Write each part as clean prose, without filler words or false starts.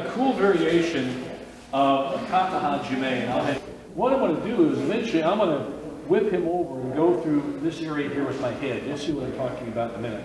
a cool variation of a Kata Jime. And what I'm going to do is eventually I'm going to whip him over and go through this area here with my head. You'll see what I'm talking about in a minute.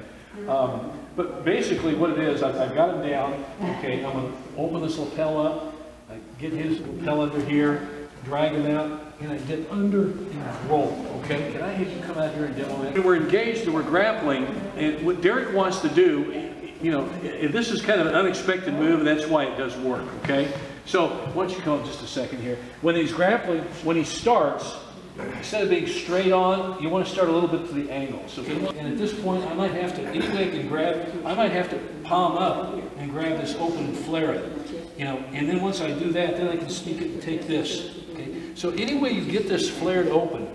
But basically what it is, I've got him down. Okay, I'm going to open this lapel up, I get his lapel under here, drag him out, and I get under and roll. Okay, can I have you come out here and demo that? We're engaged and we're grappling, and what Derek wants to do, you know, this is kind of an unexpected move, and that's why it does work. Okay, so why don't you come up just a second here? When he's grappling, when he starts, instead of being straight on, you want to start a little bit to the angle. So, and at this point, I might have to, any way I can grab, I might have to palm up and grab this open and flare it. You know, and then once I do that, then I can sneak it and take this. Okay, so any way you get this flared open.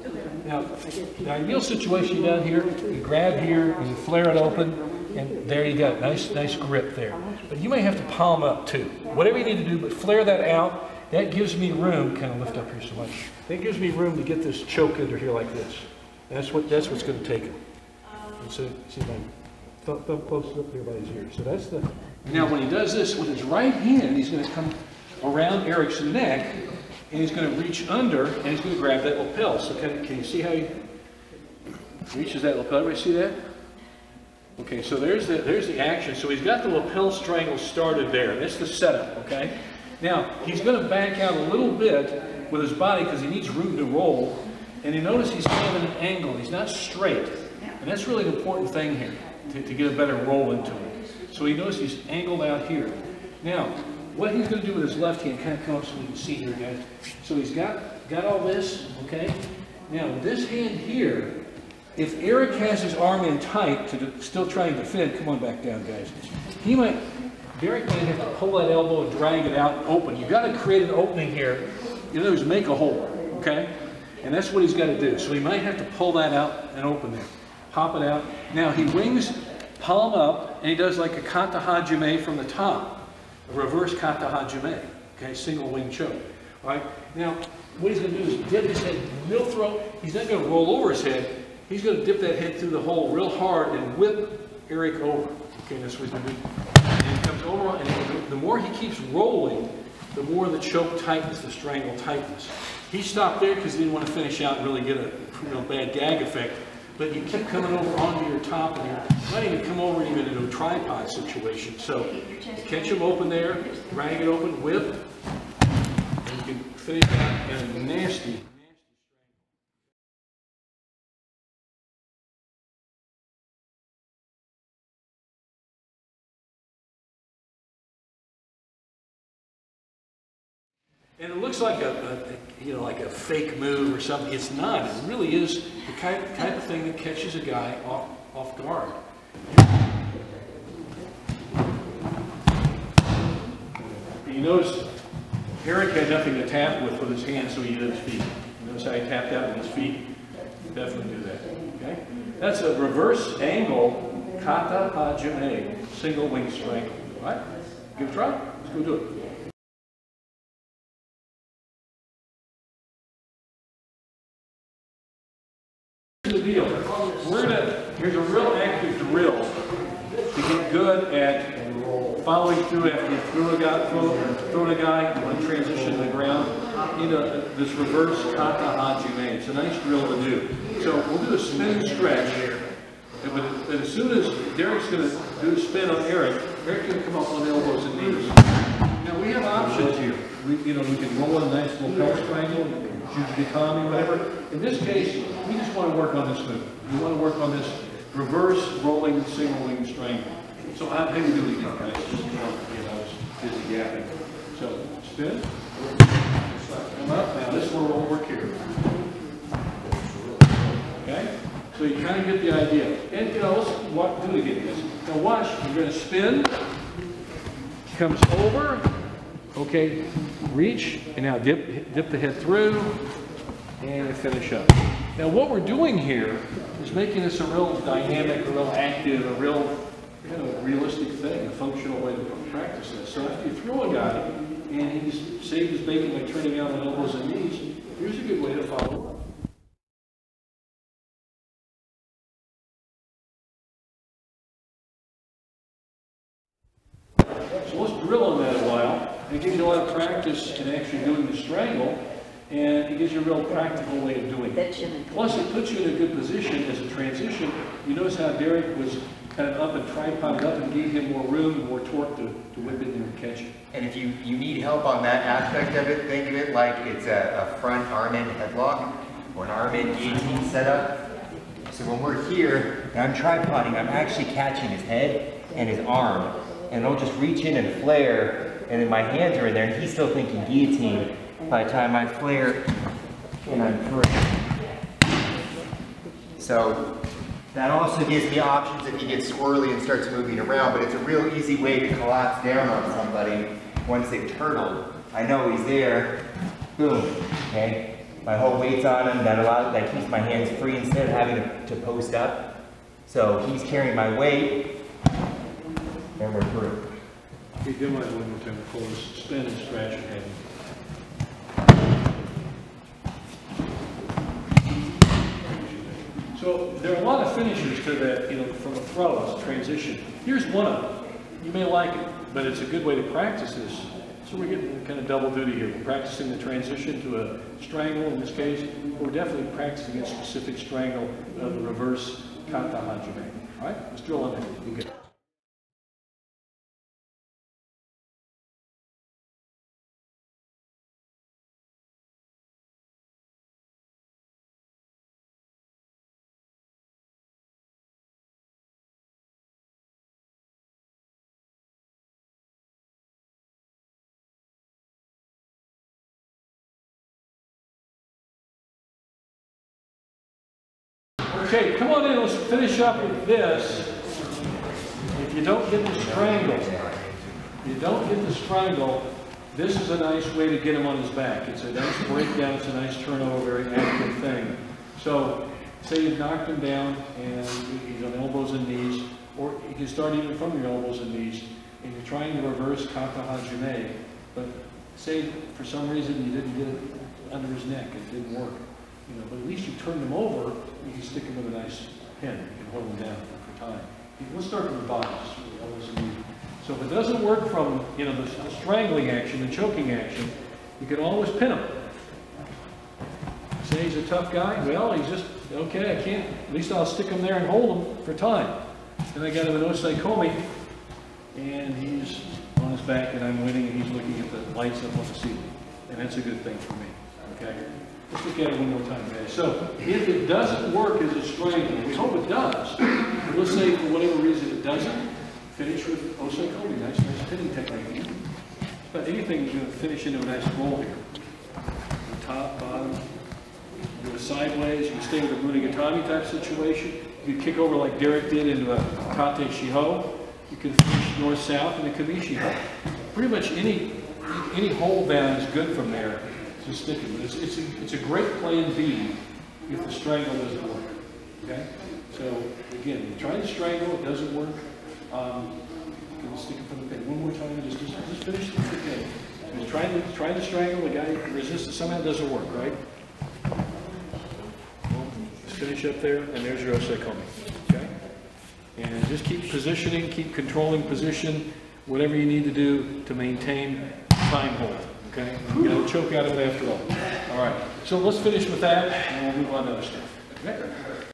Now, the ideal situation down here, you grab here and you flare it open, and there you go, nice grip there. But you may have to palm up too. Whatever you need to do, but flare that out. That gives me room, kind of lift up here so much. That gives me room to get this choke under here like this. That's what's going to take it. And so, see my thumb close up here by his ear. So that's the. Now when he does this with his right hand, he's going to come around Eric's neck, and he's going to reach under, and he's going to grab that lapel. So can you see how he reaches that lapel? Everybody see that? Okay, so there's the action. So he's got the lapel strangle started there. That's the setup. Okay. Now, he's going to back out a little bit with his body because he needs room to roll. And you notice he's kind of at an angle. He's not straight. And that's really an important thing here, to get a better roll into it. So he knows he's angled out here. Now, what he's going to do with his left hand, kind of come up so we can see here, guys. So he's got all this, okay? Now, with this hand here, if Eric has his arm in tight, still trying to defend, come on back down, guys. Derek might have to pull that elbow and drag it out and open. You've got to create an opening here. In other words, make a hole, okay? And that's what he's got to do. So he might have to pull that out and open there. Pop it out. Now he wings palm up, and he does like a Kata Jime from the top. A reverse Kata Jime, okay? Single wing choke, all right? Now, what he's going to do is dip his head real throat. He's not going to roll over his head. He's going to dip that head through the hole real hard and whip Eric over. Okay, that's what he's going to do. And he comes over, and the more he keeps rolling, the more the choke tightens, the strangle tightens. He stopped there because he didn't want to finish out and really get a bad gag effect. But you keep coming over onto your top, and you might even come over even into a tripod situation. So catch him open there, drag it open, whip, and you can finish out in a nasty. And it looks like like a fake move or something. It's not. It really is the type of thing that catches a guy off guard. You notice Eric had nothing to tap with his hands, so he did his feet. You notice how he tapped out with his feet? Definitely do that. Okay. That's a reverse angle Kata Jime, single wing strangle. All right. Give it a try. Let's go do it. The deal. Here's a real active drill to get good at following through after you throw a guy, you want to transition to the ground into this reverse Kata Jime. It's a nice drill to do. So we'll do a spin and stretch here. But as soon as Derek's going to do a spin on Eric's going to come up on elbows and knees. Now we have options here. We can roll a nice little pelvic triangle, ju-jitsu, whatever. In this case, we just want to work on this move. We want to work on this reverse rolling single wing strangle. So how do we do these guys? Just, busy gapping. So spin. Come up. Now this one will work here. Okay? So you kind of get the idea. And let's do it again. Now watch. You're going to spin. Comes over. Okay. Reach. And now dip the head through. And finish up. Now what we're doing here is making this a real dynamic, a real active, a real kind of realistic thing, a functional way to practice this. So after you throw a guy and he's saved his bacon by turning out on elbows and knees, here's a good way to follow up. So let's drill on that a while. it gives you a lot of practice in actually doing the strangle, and it gives you a real practical way of doing it. Plus, it puts you in a good position as a transition. You notice how Derek was kind of up and tripoded up and gave him more room, more torque to whip it and catch it. And if you need help on that aspect of it, think of it like it's a front arm-in headlock or an arm-in guillotine setup. So when we're here and I'm tripoding, I'm actually catching his head and his arm. And I'll just reach in and flare, and then my hands are in there, and he's still thinking guillotine. By the time I flare, and I'm free. So that also gives me options if he gets squirrely and starts moving around, but it's a real easy way to collapse down on somebody once they've turtled. I know he's there, boom, okay? My whole weight's on him, that keeps my hands free instead of having to post up. So he's carrying my weight, and we're through. Okay, do mine one more time. Pull this, spin and scratch your head. So there are a lot of finishers to that, from a throw as a transition. Here's one of them. You may like it, but it's a good way to practice this. So we're getting kind of double duty here. We're practicing the transition to a strangle in this case. We're definitely practicing a specific strangle of the reverse Kata Jime. All right, let's drill on that. Okay. Okay, come on in, let's finish up with this. If you don't get the strangle, this is a nice way to get him on his back. It's a nice breakdown, it's a nice turnover, very active thing. So, say you've knocked him down and he's on elbows and knees, or you can start even from your elbows and knees, and you're trying to reverse Kata Jime, but say for some reason you didn't get it under his neck, it didn't work. But at least you turned him over, you can stick him with a nice pin. You can hold him down for time. Let's start from the bottom. So if it doesn't work from the strangling action, the choking action, you can always pin him. Say he's a tough guy. Well, he's just, okay, I can't. At least I'll stick him there and hold him for time. Then I got him an osaikomi, and he's on his back, and I'm winning, and he's looking at the lights up on the ceiling. And that's a good thing for me. Okay? Let's look at it one more time, guys. So, if it doesn't work as a strangle, we hope it does, but let's say for whatever reason it doesn't, finish with osaikomi, nice pinning technique. But anything you're going to finish into a nice roll here. Top, bottom, do it sideways, you can stay with a Munigatami type situation. You can kick over like Derek did into a Kate Shiho. You can finish north-south in a Kamishi hold. Pretty much any hold down is good from there. Just sticking. It's a great plan B if the strangle doesn't work. Okay? So again, you try to strangle, it doesn't work. You can stick it from the pin. One more time, just finish the pin. Just try to strangle, the guy resists it, somehow it doesn't work, right? Just finish up there, and there's your osaikomi. Okay? And just keep positioning, keep controlling position, whatever you need to do to maintain time hold. Okay? You got to choke out of it after all. All right. So let's finish with that, and we'll move on to other stuff. Okay?